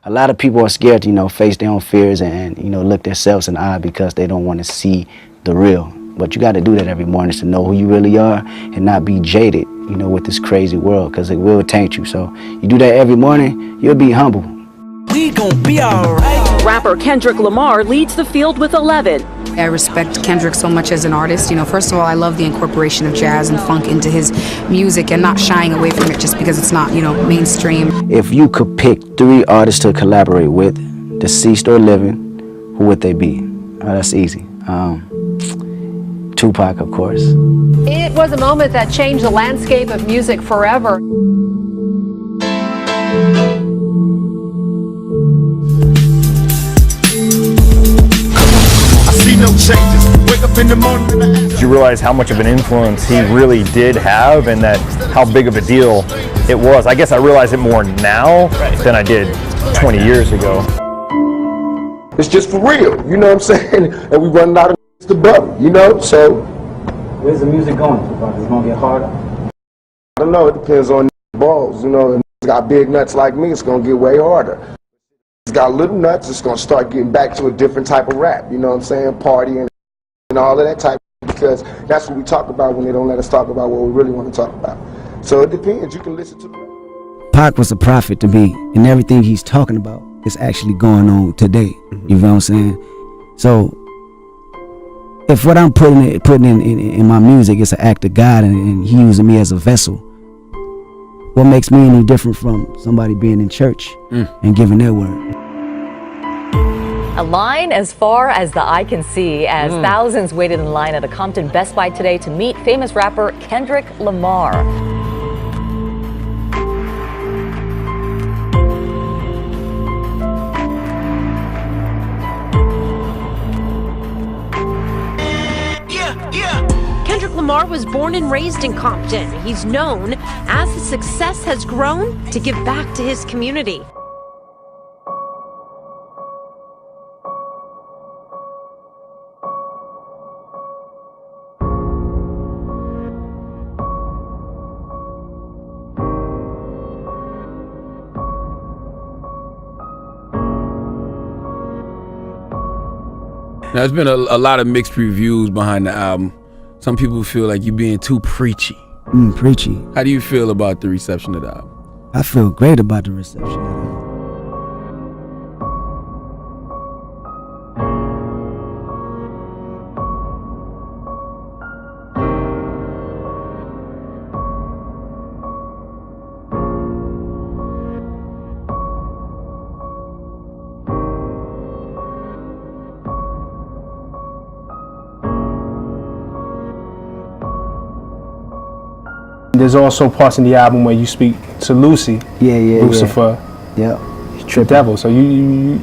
a lot of people are scared to, you know, face their own fears and you know, look themselves in the eye because they don't want to see the real. But you got to do that every morning to know who you really are and not be jaded, you know, with this crazy world, because it will taint you. So you do that every morning, you'll be humble. We gon' be alright. Rapper Kendrick Lamar leads the field with 11. I respect Kendrick so much as an artist. You know, first of all, I love the incorporation of jazz and funk into his music and not shying away from it just because it's not, you know, mainstream. If you could pick 3 artists to collaborate with, deceased or living, who would they be? Oh, that's easy. Tupac, of course. It was a moment that changed the landscape of music forever. No changes. Wake up in the morning. You realize how much of an influence he really did have and that how big of a deal it was. I guess I realize it more now than I did 20 years ago. It's just for real, you know what I'm saying? And we running out of the bubble, you know? So where's the music going? Is it gonna get harder? I don't know, it depends on balls, you know, and it's got big nuts like me, it's gonna get way harder. It's got little nuts, it's going to start getting back to a different type of rap, you know what I'm saying, partying and all of that type, because that's what we talk about when they don't let us talk about what we really want to talk about. So it depends, you can listen to Pac was a prophet to me, and everything he's talking about is actually going on today, you know what I'm saying? So if what I'm putting in my music is an act of God and he using me as a vessel, what makes me any different from somebody being in church and giving their word? A line as far as the eye can see as thousands waited in line at a Compton Best Buy today to meet famous rapper Kendrick Lamar. Kendrick Lamar was born and raised in Compton. He's known, as his success has grown, to give back to his community. Now, there's been a lot of mixed reviews behind the album. Some people feel like you're being too preachy. Preachy. How do you feel about the reception of the album? I feel great about the reception of it. There's also parts in the album where you speak to Lucy, Lucifer, it's trippy. The devil. So you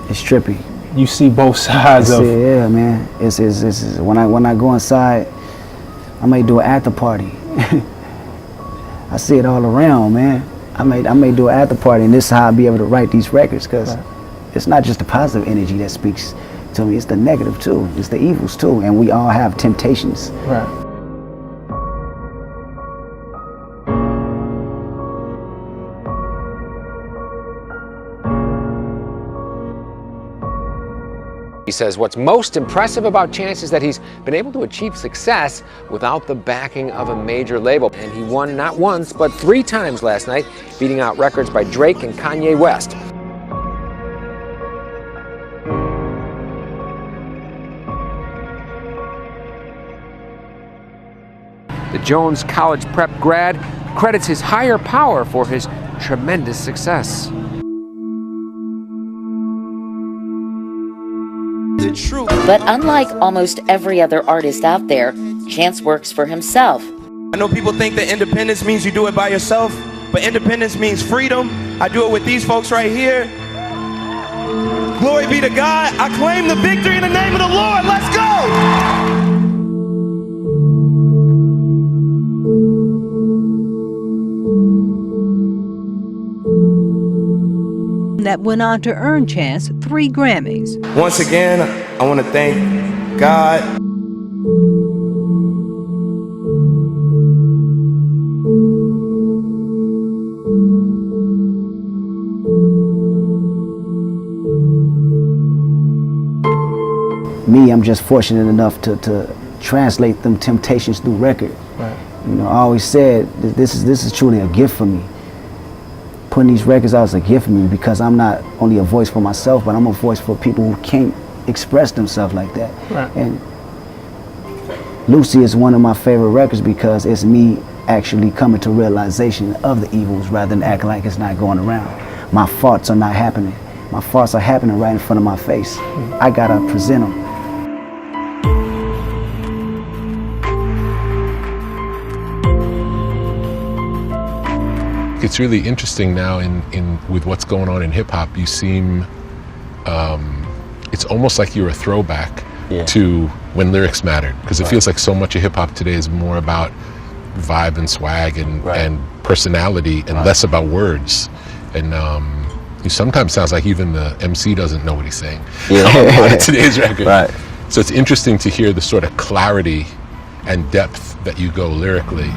it's trippy. You see both sides of. Yeah, man. It's when I go inside, I may do an after party. I see it all around, man. I may do an after party, and this is how I'll be able to write these records, because it's not just the positive energy that speaks to me. It's the negative too. It's the evils too, and we all have temptations. Right. He says what's most impressive about Chance is that he's been able to achieve success without the backing of a major label. And he won not once, but 3 times last night, beating out records by Drake and Kanye West. The Jones College prep grad credits his higher power for his tremendous success. But unlike almost every other artist out there, Chance works for himself. I know people think that independence means you do it by yourself, but independence means freedom. I do it with these folks right here. Glory be to God. I claim the victory in the name of the Lord. Let's go! That went on to earn Chance 3 Grammys. Once again, I want to thank God. me, I'm just fortunate enough to translate them temptations through record. Right. You know, I always said that this is truly a gift for me. Putting these records out is a gift for me because I'm not only a voice for myself, but I'm a voice for people who can't express themselves like that. Right. And Lucy is one of my favorite records because it's me actually coming to realization of the evils rather than acting like it's not going around. My faults are not happening. My faults are happening right in front of my face. I gotta present them. It's really interesting now in with what's going on in hip hop. You seem, it's almost like you're a throwback to when lyrics mattered, because it feels like so much of hip hop today is more about vibe and swag and personality and less about words. And it sometimes sounds like even the MC doesn't know what he's saying on today's record. Right. So it's interesting to hear the sort of clarity and depth that you go lyrically.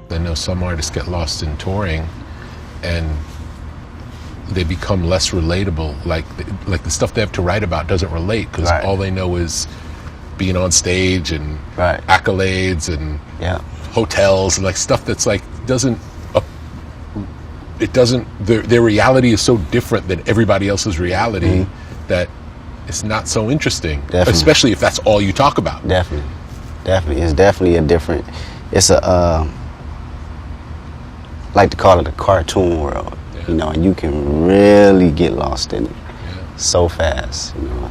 I know some artists get lost in touring and they become less relatable. Like the stuff they have to write about doesn't relate because all they know is being on stage and accolades and hotels and like stuff that's like their reality is so different than everybody else's reality that it's not so interesting. Definitely. Especially if that's all you talk about. Definitely. It's definitely a different, it's a like to call it a cartoon world, you know, and you can really get lost in it so fast, you know.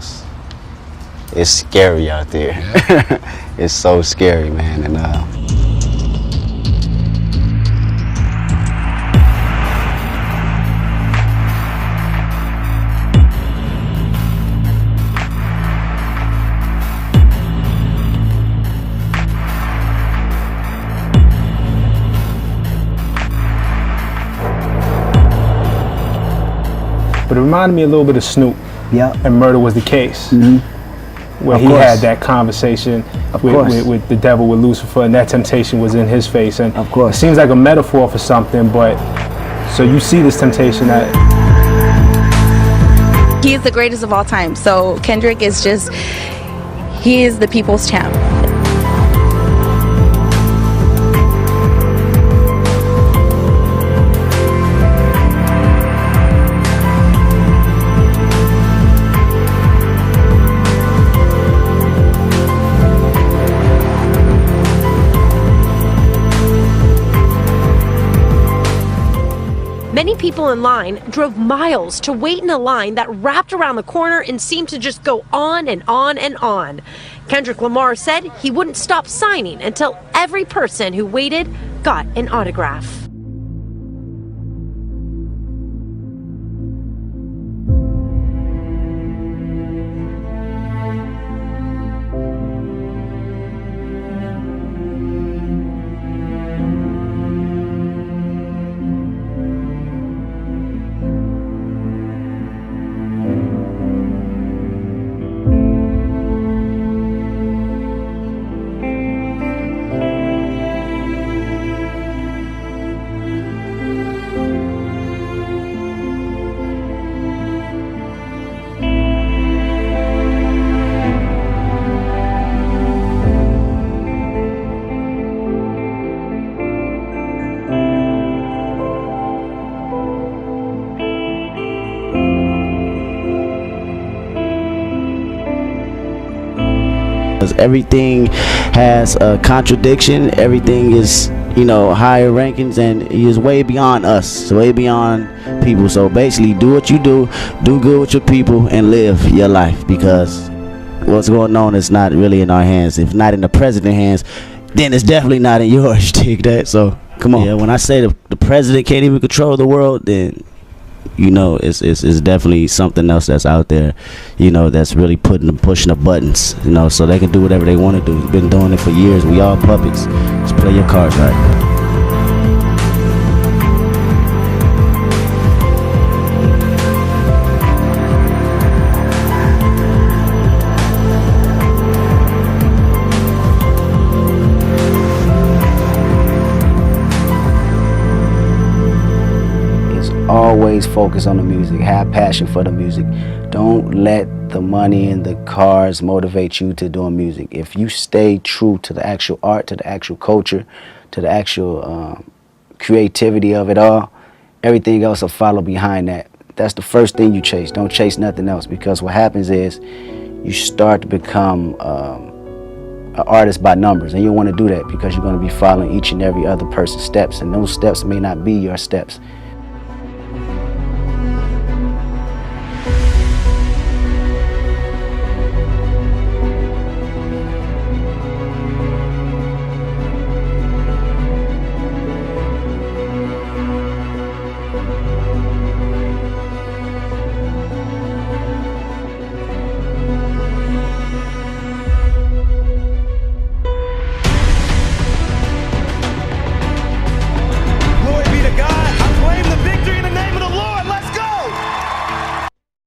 It's scary out there. It's so scary, man. And but it reminded me a little bit of Snoop. And Murder Was the Case. Where he had that conversation with the devil, with Lucifer, and that temptation was in his face. And it seems like a metaphor for something, but so you see this temptation that he is the greatest of all time. So Kendrick is just, he is the people's champ. Many people in line drove miles to wait in a line that wrapped around the corner and seemed to just go on and on and on. Kendrick Lamar said he wouldn't stop signing until every person who waited got an autograph. Everything has a contradiction. Everything is, you know, higher rankings, and he is way beyond us, way beyond people. So basically, do what you do good with your people, and live your life, because what's going on is not really in our hands. If not in the president's hands, then it's definitely not in yours. Take that. So come on. Yeah, when I say the president can't even control the world, then you know it's definitely something else that's out there, you know, that's really pushing the buttons, you know, so they can do whatever they want to do. We've been doing it for years. We all puppets. Just play your cards right. always focus on the music, have passion for the music. Don't let the money and the cars motivate you to doing music. If you stay true to the actual art, to the actual culture, to the actual creativity of it all, everything else will follow behind that. That's the first thing you chase. Don't chase nothing else, because what happens is you start to become an artist by numbers, and you don't want to do that, because you're going to be following each and every other person's steps, and those steps may not be your steps.